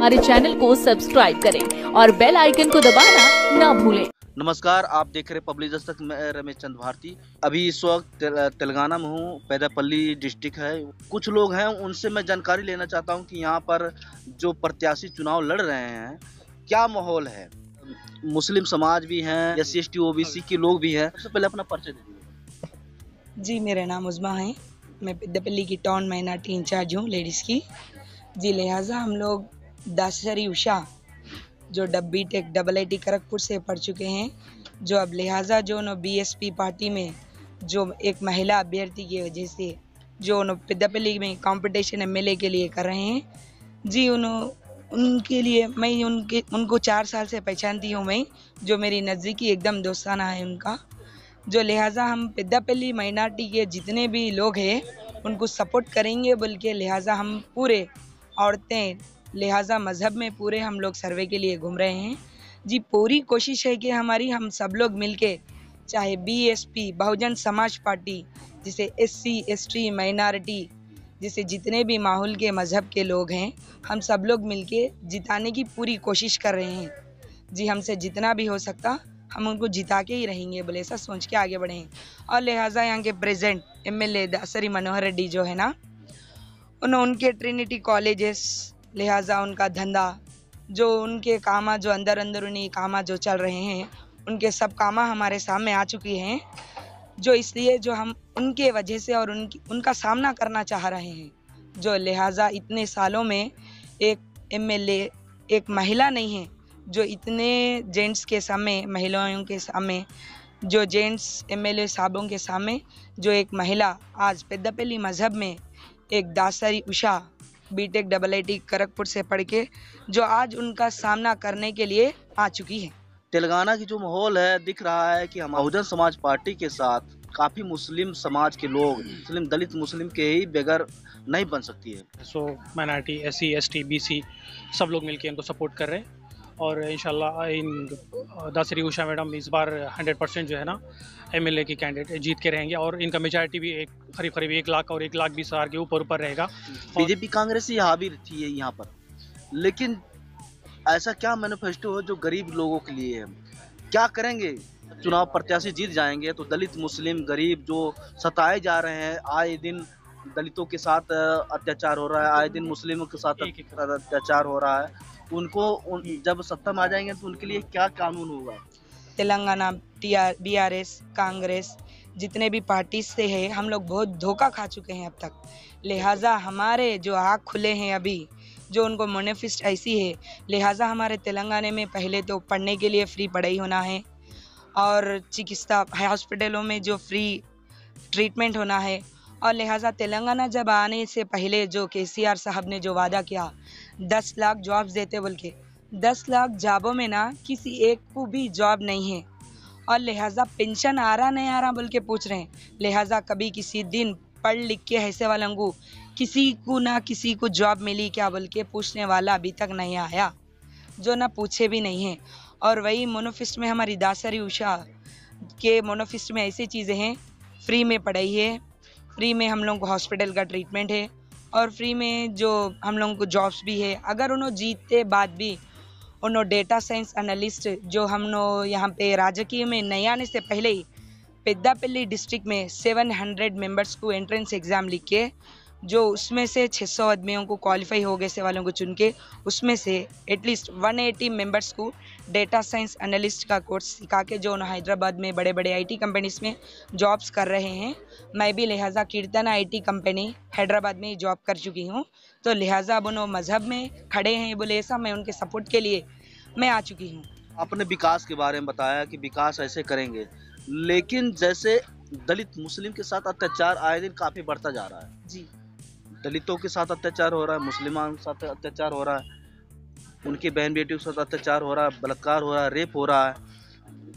हमारे चैनल को सब्सक्राइब करें और बेल आइकन को दबाना ना भूलें। नमस्कार, आप देख रहे पब्लिक दस्तक में रमेश चंद भारती। अभी इस वक्त तेलंगाना में हूँ, पेदापल्ली डिस्ट्रिक्ट है। कुछ लोग हैं, उनसे मैं जानकारी लेना चाहता हूँ कि यहाँ पर जो प्रत्याशी चुनाव लड़ रहे हैं क्या माहौल है। मुस्लिम समाज भी हैं, SC ST OBC के लोग भी हैं। सबसे पहले अपना परिचय दीजिए। जी, मेरा नाम उज़्मा है। मैं पेदापल्ली की टाउन माइनॉरिटी इंचार्ज हूँ लेडीज़ की। जी, लिहाजा हम लोग दासरी उषा जो BTech IIT खड़गपुर से पढ़ चुके हैं, जो अब लिहाजा जो न BSP पार्टी में जो एक महिला अभ्यर्थी की वजह से जो न पेदापल्ली में कंपटीशन MLA के लिए कर रहे हैं। जी, उनके लिए मैं उनको 4 साल से पहचानती हूँ मैं, जो मेरी नज़दीकी एकदम दोस्ताना है उनका। जो लिहाजा हम पेदापल्ली माइनॉरिटी के जितने भी लोग हैं उनको सपोर्ट करेंगे बोल के लिहाजा हम पूरे औरतें लिहाजा मज़हब में पूरे हम लोग सर्वे के लिए घूम रहे हैं। जी, पूरी कोशिश है कि हम सब लोग मिलके चाहे BSP बहुजन समाज पार्टी जिसे SC ST माइनॉरिटी जिसे जितने भी माहौल के मज़हब के लोग हैं हम सब लोग मिलके जिताने की पूरी कोशिश कर रहे हैं। जी, हमसे जितना भी हो सकता हम उनको जिता के ही रहेंगे बोले ऐसा सोच के आगे बढ़े हैं। और लिहाजा यहाँ के प्रेजेंट MLA दासरी मनोहर रेड्डी जो है ना, उनके ट्रिनिटी कॉलेजेस लिहाजा उनका धंधा जो उनके कामा जो अंदरूनी कामा जो चल रहे हैं उनके सब कामा हमारे सामने आ चुकी हैं। जो इसलिए जो हम उनके वजह से और उनका सामना करना चाह रहे हैं। जो लिहाजा इतने सालों में एक MLA एक महिला नहीं है जो इतने जेंट्स के सामने महिलाओं के सामने जो जेंट्स MLA साहबों के सामने जो एक महिला आज पेदापल्ली मज़हब में एक दासरी उषा BTech IIT खड़गपुर से पढ़ के जो आज उनका सामना करने के लिए आ चुकी है। तेलंगाना की जो माहौल है दिख रहा है कि हम बहुजन समाज पार्टी के साथ काफी मुस्लिम समाज के लोग, मुस्लिम दलित मुस्लिम के ही बगैर नहीं बन सकती है। सो माइनॉरिटी SC ST BC सब लोग मिलके इनको सपोर्ट कर रहे हैं और इंशाल्लाह इन दासरी उषा मैडम इस बार 100% जो है ना MLA की कैंडिडेट जीत के रहेंगे और इनका मेजॉरिटी भी करीब 1 लाख और 1,20,000 के ऊपर रहेगा। BJP कांग्रेस ही हावी थी है यहाँ पर, लेकिन ऐसा क्या मैनिफेस्टो है जो गरीब लोगों के लिए है? क्या करेंगे? चुनाव प्रत्याशी जीत जाएंगे तो दलित मुस्लिम गरीब जो सताए जा रहे हैं, आए दिन दलितों के साथ अत्याचार हो रहा है, आए दिन मुस्लिमों के साथ अत्याचार हो रहा है, उनको जब सत्ता में आ जाएंगे तो उनके लिए क्या कानून होगा? तेलंगाना BRS कांग्रेस जितने भी पार्टी से है हम लोग बहुत धोखा खा चुके हैं अब तक। लिहाजा हमारे जो आँख खुले हैं अभी जो उनको मैनिफेस्ट ऐसी है, लिहाजा हमारे तेलंगाना में पहले तो पढ़ने के लिए फ्री पढ़ाई होना है और चिकित्सा हॉस्पिटलों में जो फ्री ट्रीटमेंट होना है। और लिहाजा तेलंगाना जब आने से पहले जो KCR साहब ने जो वादा किया 10 लाख जॉब्स देते बोल के, 10 लाख जॉबों में ना किसी एक को भी जॉब नहीं है और लिहाजा पेंशन आ रहा नहीं आ रहा बोल के पूछ रहे हैं। लिहाजा कभी किसी दिन पढ़ लिख के ऐसे वालों को किसी को जॉब मिली क्या बोल के पूछने वाला अभी तक नहीं आया, जो ना पूछे भी नहीं है। और वही मोनोफिस्ट में हमारी दासरी उषा के मोनोफिस्ट में ऐसी चीज़ें हैं, फ्री में पढ़ाई है, फ्री में हम लोगों को हॉस्पिटल का ट्रीटमेंट है और फ्री में जो हम लोगों को जॉब्स भी है। अगर उन्होंने जीतते बाद भी उन्होंने डेटा साइंस एनालिस्ट जो हम लोग यहाँ पे राजकीय में नहीं आने से पहले ही पेदापल्ली डिस्ट्रिक्ट में 700 मेंबर्स को एंट्रेंस एग्ज़ाम लिख के जो उसमें से 600 आदमियों को क्वालिफाई हो गए से वालों को चुन के उसमें से एटलीस्ट 180 मेंबर्स को डेटा साइंस एनालिस्ट का कोर्स सिखा के जो हैदराबाद में बड़े बड़े IT कंपनीज में जॉब्स कर रहे हैं। मैं भी लिहाजा कीर्तना IT कंपनी हैदराबाद में जॉब कर चुकी हूँ, तो लिहाजा अब उन्होंने मज़हब में खड़े हैं बोले ऐसा मैं उनके सपोर्ट के लिए मैं आ चुकी हूँ। आपने विकास के बारे में बताया कि विकास ऐसे करेंगे, लेकिन जैसे दलित मुस्लिम के साथ अत्याचार आए दिन काफ़ी बढ़ता जा रहा है। जी, दलितों के साथ अत्याचार हो रहा है, मुस्लिमान के साथ अत्याचार हो रहा है, उनकी बहन बेटियों के साथ अत्याचार हो रहा है, बलात्कार हो रहा है, रेप हो रहा है,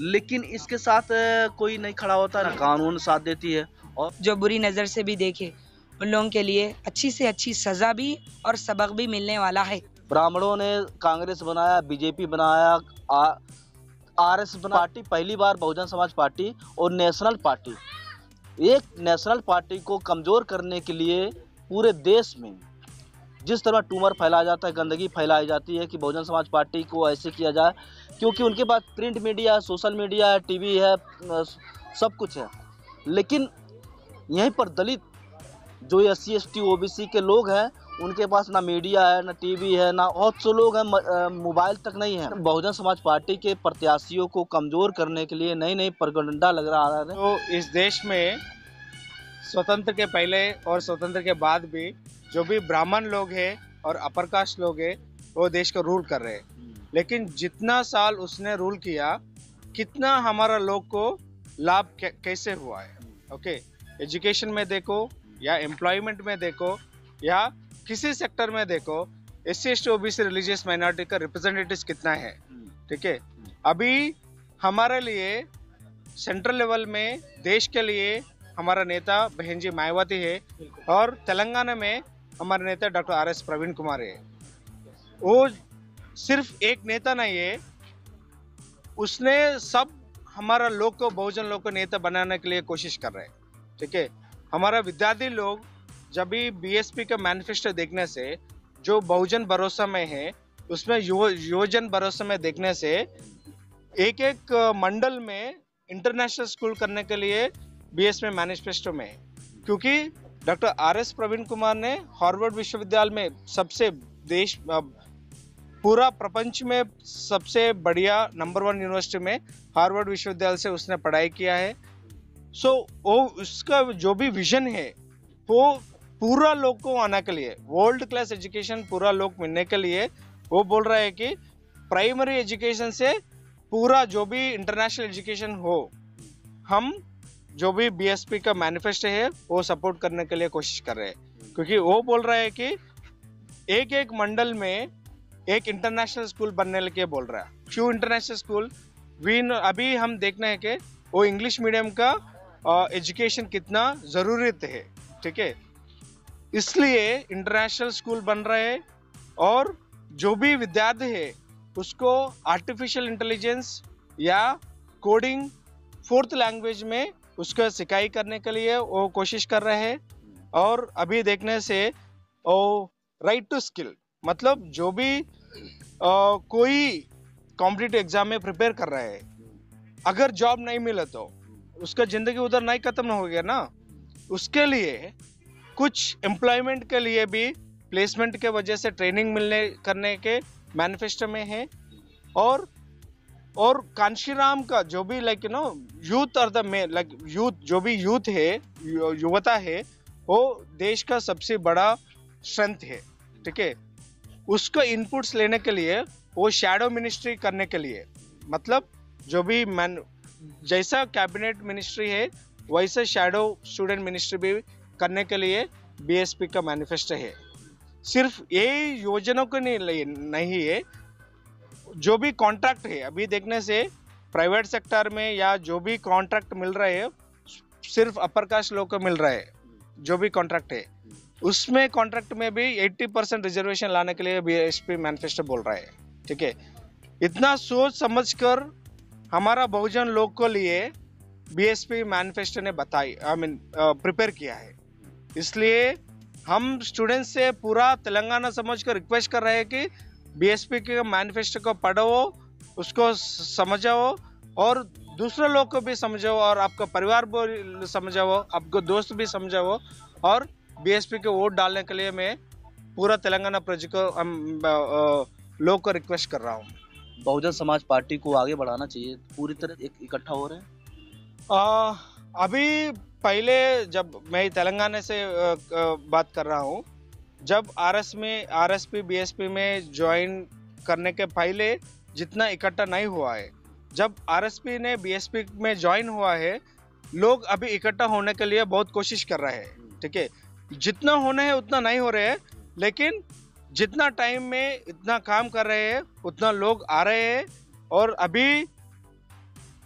लेकिन इसके साथ कोई नहीं खड़ा होता, ना कानून साथ देती है। और जो बुरी नज़र से भी देखे उन लोगों के लिए अच्छी से अच्छी सज़ा भी और सबक भी मिलने वाला है। ब्राह्मणों ने कांग्रेस बनाया, BJP बनाया, RS पार्टी, पहली बार बहुजन समाज पार्टी और नेशनल पार्टी, एक नेशनल पार्टी को कमज़ोर करने के लिए पूरे देश में जिस तरह ट्यूमर फैलाया जाता है, गंदगी फैलाई जाती है कि बहुजन समाज पार्टी को ऐसे किया जाए, क्योंकि उनके पास प्रिंट मीडिया है, सोशल मीडिया है, टीवी है, सब कुछ है। लेकिन यहीं पर दलित जो SC ST OBC के लोग हैं, उनके पास ना मीडिया है, ना टीवी है, ना बहुत से लोग हैं मोबाइल तक नहीं है। बहुजन समाज पार्टी के प्रत्याशियों को कमजोर करने के लिए नई नई प्रोपेगेंडा लग रहा है। तो इस देश में स्वतंत्र के पहले और स्वतंत्र के बाद भी जो भी ब्राह्मण लोग हैं और अपर कास्ट लोग हैं वो देश को रूल कर रहे हैं। लेकिन जितना साल उसने रूल किया, कितना हमारा लोग को लाभ कैसे हुआ है। ओके, एजुकेशन में देखो या एम्प्लॉयमेंट में देखो या किसी सेक्टर में देखो, SC ST OBC religious minority का रिप्रेजेंटेटिव कितना है। ठीक है, अभी हमारे लिए सेंट्रल लेवल में देश के लिए हमारा नेता बहन जी मायावती है और तेलंगाना में हमारे नेता डॉक्टर RS प्रवीण कुमार है। वो सिर्फ एक नेता नहीं है, उसने सब हमारा लोग को, बहुजन लोग को नेता बनाने के लिए कोशिश कर रहे हैं। ठीक है, हमारा विद्यार्थी लोग जब भी BSP का मैनिफेस्टो देखने से, जो बहुजन भरोसा में है उसमें युवजन भरोसा में देखने से, एक एक मंडल में इंटरनेशनल स्कूल करने के लिए BSP मैनिफेस्टो में है। क्योंकि डॉक्टर RS प्रवीण कुमार ने हार्वर्ड विश्वविद्यालय में सबसे देश पूरा प्रपंच में सबसे बढ़िया नंबर 1 यूनिवर्सिटी में हार्वर्ड विश्वविद्यालय से उसने पढ़ाई किया है। सो वो उसका जो भी विजन है वो पूरा लोग को आने के लिए, वर्ल्ड क्लास एजुकेशन पूरा लोग मिलने के लिए, वो बोल रहा है कि प्राइमरी एजुकेशन से पूरा जो भी इंटरनेशनल एजुकेशन हो, हम जो भी BSP का मैनिफेस्टो है वो सपोर्ट करने के लिए कोशिश कर रहे हैं। क्योंकि वो बोल रहा है कि एक एक मंडल में एक इंटरनेशनल स्कूल बनने के लिए बोल रहा है। क्यों इंटरनेशनल स्कूल? अभी हम देखना है कि वो इंग्लिश मीडियम का एजुकेशन कितना ज़रूरत है। ठीक है, इसलिए इंटरनेशनल स्कूल बन रहे हैं और जो भी विद्यार्थी है उसको आर्टिफिशियल इंटेलिजेंस या कोडिंग 4th लैंग्वेज में उसको सिखाई करने के लिए वो कोशिश कर रहे हैं। और अभी देखने से वो राइट टू स्किल, मतलब जो भी कोई कॉम्पिटिटिव एग्जाम में प्रिपेयर कर रहा है, अगर जॉब नहीं मिले तो उसका जिंदगी उधर नहीं खत्म हो गया ना, उसके लिए कुछ एम्प्लॉयमेंट के लिए भी प्लेसमेंट के वजह से ट्रेनिंग मिलने करने के मैनिफेस्टो में है। और कांशीराम का जो भी यूथ और द यूथ, जो भी यूथ है, युवता है, वो देश का सबसे बड़ा स्ट्रेंथ है। ठीक है, उसको इनपुट्स लेने के लिए वो शैडो मिनिस्ट्री करने के लिए, मतलब जो भी जैसा कैबिनेट मिनिस्ट्री है वैसा शैडो स्टूडेंट मिनिस्ट्री भी करने के लिए BSP का मैनिफेस्टो है। सिर्फ ये योजनाओं को नहीं है, जो भी कॉन्ट्रैक्ट है अभी देखने से प्राइवेट सेक्टर में या जो भी कॉन्ट्रैक्ट मिल रहे हैं सिर्फ अपर कास्ट लोग को मिल रहा है। जो भी कॉन्ट्रैक्ट है उसमें कॉन्ट्रैक्ट में भी 80% रिजर्वेशन लाने के लिए BSP मैनिफेस्टो बोल रहा है। ठीक है, इतना सोच समझ कर हमारा बहुजन लोग को लिए BSP मैनिफेस्टो ने प्रिपेयर किया है। इसलिए हम स्टूडेंट्स से पूरा तेलंगाना समझ कर रिक्वेस्ट कर रहे हैं कि BSP के मैनिफेस्टो को पढ़ो, उसको समझाओ और दूसरे लोग को भी समझाओ और आपका परिवार भी समझाओ, आपको दोस्त भी समझाओ। और BSP के वोट डालने के लिए मैं पूरा तेलंगाना प्रजा को लोग को रिक्वेस्ट कर रहा हूँ। बहुजन समाज पार्टी को आगे बढ़ाना चाहिए, पूरी तरह इकट्ठा हो रहे हैं। अभी पहले जब मैं तेलंगाना से बात कर रहा हूँ, जब RSP BSP में ज्वाइन करने के पहले जितना इकट्ठा नहीं हुआ है, जब RSP ने BSP में ज्वाइन हुआ है, लोग अभी इकट्ठा होने के लिए बहुत कोशिश कर रहे हैं। ठीक है, जितना होना है उतना नहीं हो रहे हैं, लेकिन जितना टाइम में इतना काम कर रहे हैं उतना लोग आ रहे हैं। और अभी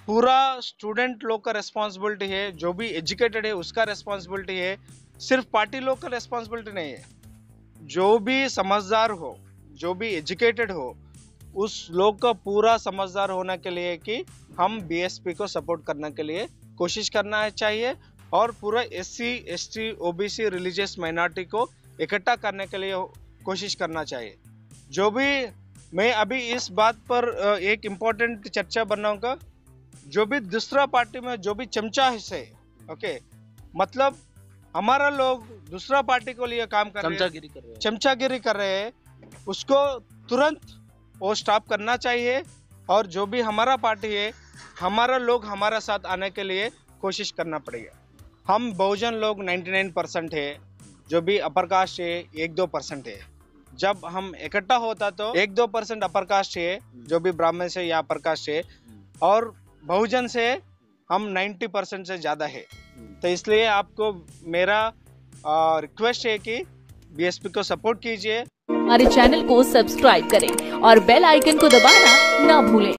पूरा स्टूडेंट लोग का रेस्पॉन्सिबिलिटी है, जो भी एजुकेटेड है उसका रेस्पॉन्सिबिलिटी है, सिर्फ पार्टी लोग का रेस्पॉन्सिबिलिटी नहीं है। जो भी समझदार हो, जो भी एजुकेटेड हो, उस लोग का पूरा समझदार होने के लिए कि हम BSP को सपोर्ट करने के लिए कोशिश करना चाहिए और पूरा SC ST OBC religious minority को इकट्ठा करने के लिए कोशिश करना चाहिए। जो भी मैं अभी इस बात पर एक इम्पोर्टेंट चर्चा बनाऊंगा, जो भी दूसरा पार्टी में जो भी चमचा है, ओके, मतलब हमारा लोग दूसरा पार्टी को लिए काम कर रहे हैं, चमचागिरी कर रहे हैं, उसको तुरंत वो स्टॉप करना चाहिए। और जो भी हमारा पार्टी है, हमारा लोग हमारा साथ आने के लिए कोशिश करना पड़ेगा। हम बहुजन लोग 99% है, जो भी अपर कास्ट है 1-2% है। जब हम इकट्ठा होता तो 1-2% अपर कास्ट है, जो भी ब्राह्मण से या अपर कास्ट है, और बहुजन से हम 90% से ज़्यादा है। तो इसलिए आपको मेरा रिक्वेस्ट है कि बीएसपी को सपोर्ट कीजिए। हमारे चैनल को सब्सक्राइब करें और बेल आइकन को दबाना ना भूलें।